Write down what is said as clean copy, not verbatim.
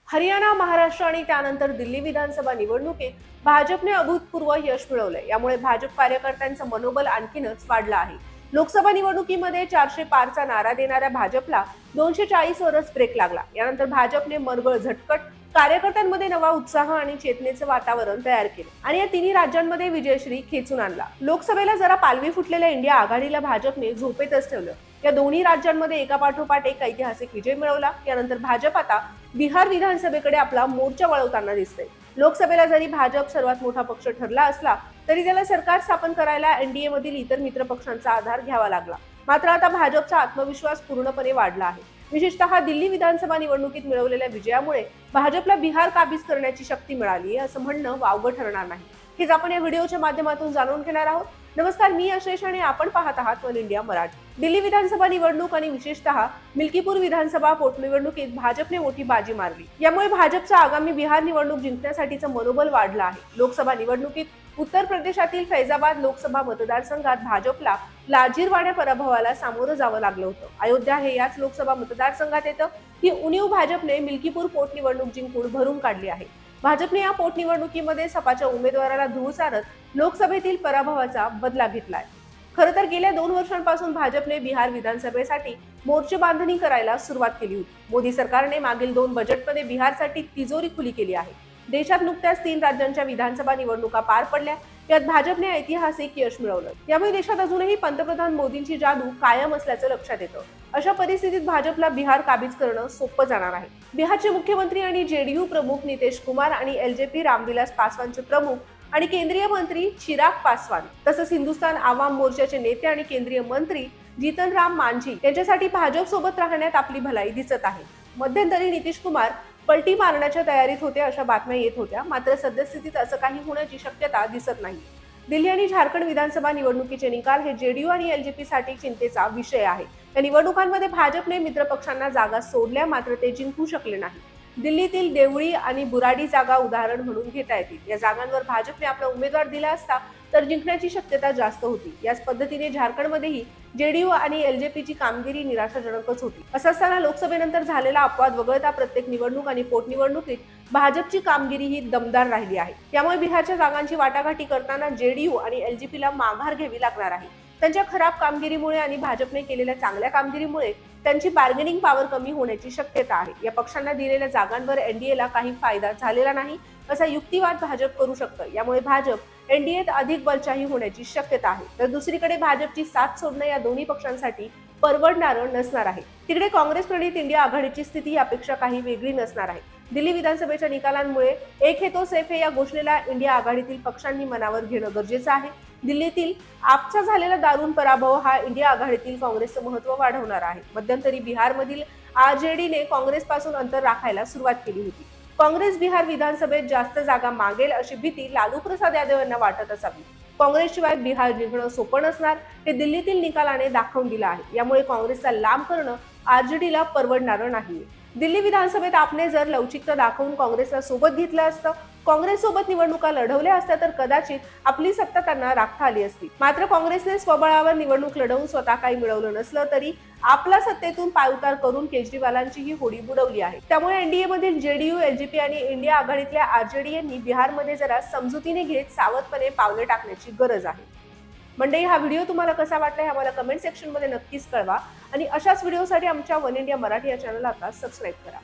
हरियाणा, महाराष्ट्र आणि त्यानंतर दिल्ली विधानसभा निवडणुकीत भाजपने अभूतपूर्व यश मिळवलंय. यामुळे भाजप कार्यकर्त्यांचं मनोबल आणखीनच वाढलं आहे. लोकसभा निवडणुकीमध्ये 400 पारचा नारा देणाऱ्या भाजपला 240 वरच ब्रेक लागला. यानंतर भाजपने मनगळ झटकट कार्यकर्त्यांमध्ये नवा उत्साह आणि चेतनेचं वातावरण तयार केलं आणि या तिन्ही राज्यांमध्ये विजयश्री खेचून आणला. लोकसभेला जरा पालवी फुटलेल्या इंडिया आघाडीला भाजपने झोपेतच ठेवलं. या दोन्ही राज्यांमध्ये एकापाठोपाठ एक ऐतिहासिक विजय मिळवला. यानंतर भाजप आता बिहार विधानसभेकडे आपला मोर्चा वळवताना दिसते. लोकसभेला जरी भाजप सर्वात मोठा पक्ष ठरला असला तरी त्याला सरकार स्थापन करायला एनडीए मधील इतर मित्र पक्षांचा आधार घ्यावा लागला. मात्र आता भाजपचा आत्मविश्वास पूर्णपणे वाढला आहे. विशेषतः दिल्ली विधानसभा निवडणुकीत मिळवलेल्या विजयामुळे भाजपला बिहार काबीज करण्याची शक्ती मिळाली असं म्हणणं वावगं ठरणार नाही. हेच आपण या व्हिडिओच्या माध्यमातून जाणून घेणार आहोत. नमस्कार, मी आशेष आणि आपण पाहत आहात वन इंडिया मराठी. दिल्ली विधानसभा निवडणूक आणि विशेषतः मिल्कीपूर विधानसभा पोटनिवडणुकीत भाजपने मोठी बाजी मारली. यामुळे भाजपचं आगामी बिहार निवडणूक जिंकण्यासाठीचं मनोबल वाढलं आहे. लोकसभा निवडणुकीत उत्तर प्रदेशातील फैजाबाद लोकसभा मतदारसंघात भाजपला लाजिरवाण्या पराभवाला सामोरं जावं लागलं होतं. अयोध्या हे याच लोकसभा मतदारसंघात येतं. ही उणीव भाजपने मिल्कीपूर पोटनिवडणूक जिंकून भरून काढली आहे. भाजपने या पोटनिवडणुकीमध्ये सपाच्या उमेदवाराला धूळ सारत लोकसभेतील पराभवाचा बदला घेतलाय. खरं तर गेल्या 2 वर्षांपासून भाजपने बिहार विधानसभेसाठी मोर्चे बांधणी करायला सुरुवात केली होती. मोदी सरकारने मागील 2 बजेटमध्ये बिहारसाठी तिजोरी खुली केली आहे. देशात नुकत्याच 3 राज्यांच्या विधानसभा निवडणुका पार पडल्या. यात भाजपने ऐतिहासिक यश मिळवलं. यामुळे देशात अजूनही पंतप्रधान मोदींची जादू कायम असल्याचं लक्षात येतं. अशा परिस्थितीत भाजपला बिहार काबीज करणं सोपं जाणार आहे. बिहारचे मुख्यमंत्री आणि जेडीयू प्रमुख नितीश कुमार आणि एलजेपी रामविलास पासवानचे प्रमुख आणि केंद्रीय मंत्री चिराग पासवान तसंच हिंदुस्थान आवाम मोर्चाचे नेते आणि केंद्रीय मंत्री जीतन राम मांझी यांच्यासाठी भाजप सोबत राहण्यात आपली भलाई दिसत आहे. मध्यंतरी नितीश कुमार पलटी मारण्याच्या तयारीत होते अशा बातम्या येत होत्या. मात्र सद्यस्थितीत असं काही होण्याची शक्यता दिसत नाही. दिल्ली आणि झारखंड विधानसभा निवडणुकीचे निकाल हे जेडीयू आणि एलजेपी साठी चिंतेचा विषय आहे. या निवडणुकांमध्ये भाजपने मित्रपक्षांना जागा सोडल्या, मात्र ते जिंकू शकले नाही. दिल्लीतील देवळी आणि बुराडी जागा उदाहरण म्हणून घेता येतील. या जागांवर भाजपने आपला उमेदवार दिला असता तर जिंकण्याची शक्यता जास्त होती. याच पद्धतीने झारखंडमध्येही जेडीयू आणि एलजेपीची कामगिरी निराशाजनकच होती. असं असताना लोकसभेनंतर झालेला अपवाद वगळता प्रत्येक निवडणूक आणि पोटनिवडणुकीत भाजपची कामगिरी ही दमदार राहिली आहे. त्यामुळे बिहारच्या जागांची वाटाघाटी करताना जेडीयू आणि एलजेपीला माघार घ्यावी लागणार आहे. त्यांच्या खराब कामगिरीमुळे आणि भाजपने केलेल्या चांगल्या कामगिरीमुळे त्यांची बार्गेनिंग पॉवर कमी होण्याची शक्यता आहे. या पक्षांना दिलेल्या जागांवर एनडीएला काही फायदा झालेला नाही असा युक्तिवाद भाजप करू शकतं. यामुळे भाजप एनडीएत अधिक बलशाही होण्याची शक्यता आहे. तर दुसरीकडे भाजपची साथ सोडणं या दोन्ही पक्षांसाठी परवडणारं नसणार आहे. तिकडे काँग्रेस प्रणित इंडिया आघाडीची स्थिती यापेक्षा काही वेगळी नसणार आहे. दिल्ली विधानसभेच्या निकालांमुळे एक है तो सेफ है या घोषणेला इंडिया आघाडीतील पक्षांनी मनावर घेणं गरजेचं आहे. दिल्लीतील आपचा झालेला दारुण पराभव हा इंडिया आघाडीतील काँग्रेसचं महत्त्व वाढवणार आहे. मध्यंतरी बिहारमधील आरजेडीने काँग्रेसपासून अंतर राखायला सुरुवात केली होती. काँग्रेस बिहार विधानसभेत जास्त जागा मागेल अशी भीती लालू प्रसाद यादव यांना वाटत असावी. काँग्रेसशिवाय बिहार जिंकणं सोपं नसणार हे दिल्लीतील निकालाने दाखवून दिलं आहे. यामुळे काँग्रेसचा लांब करणं आरजेडीला परवडणारं नाहीये. दिल्ली विधानसभेत आपने जर लवचिकता दाखवून काँग्रेसला सोबत घेतलं असतं, काँग्रेस सोबत निवडणुका लढवल्या असत्या तर कदाचित आपली सत्ता त्यांना राखता आली असती. मात्र काँग्रेसने स्वबळावर निवडणूक लढवून स्वतः काही मिळवलं नसलं तरी आपला सत्तेतून पायउतार करून केजरीवालांची ही होडी बुडवली आहे. त्यामुळे एनडीए मधील जेडीयू, एलजेपी आणि इंडिया आघाडीतल्या आरजेडी यांनी बिहारमध्ये जरा समजुतीने घेत सावधपणे पावले टाकण्याची गरज आहे. मंडळी, हा व्हिडिओ तुम्हाला कसा वाटला हे आम्हाला कमेंट सेक्शन मध्ये नक्कीच कळवा आणि अशाच व्हिडिओसाठी आमच्या वन इंडिया मराठी या चॅनलला आता सबस्क्राईब करा.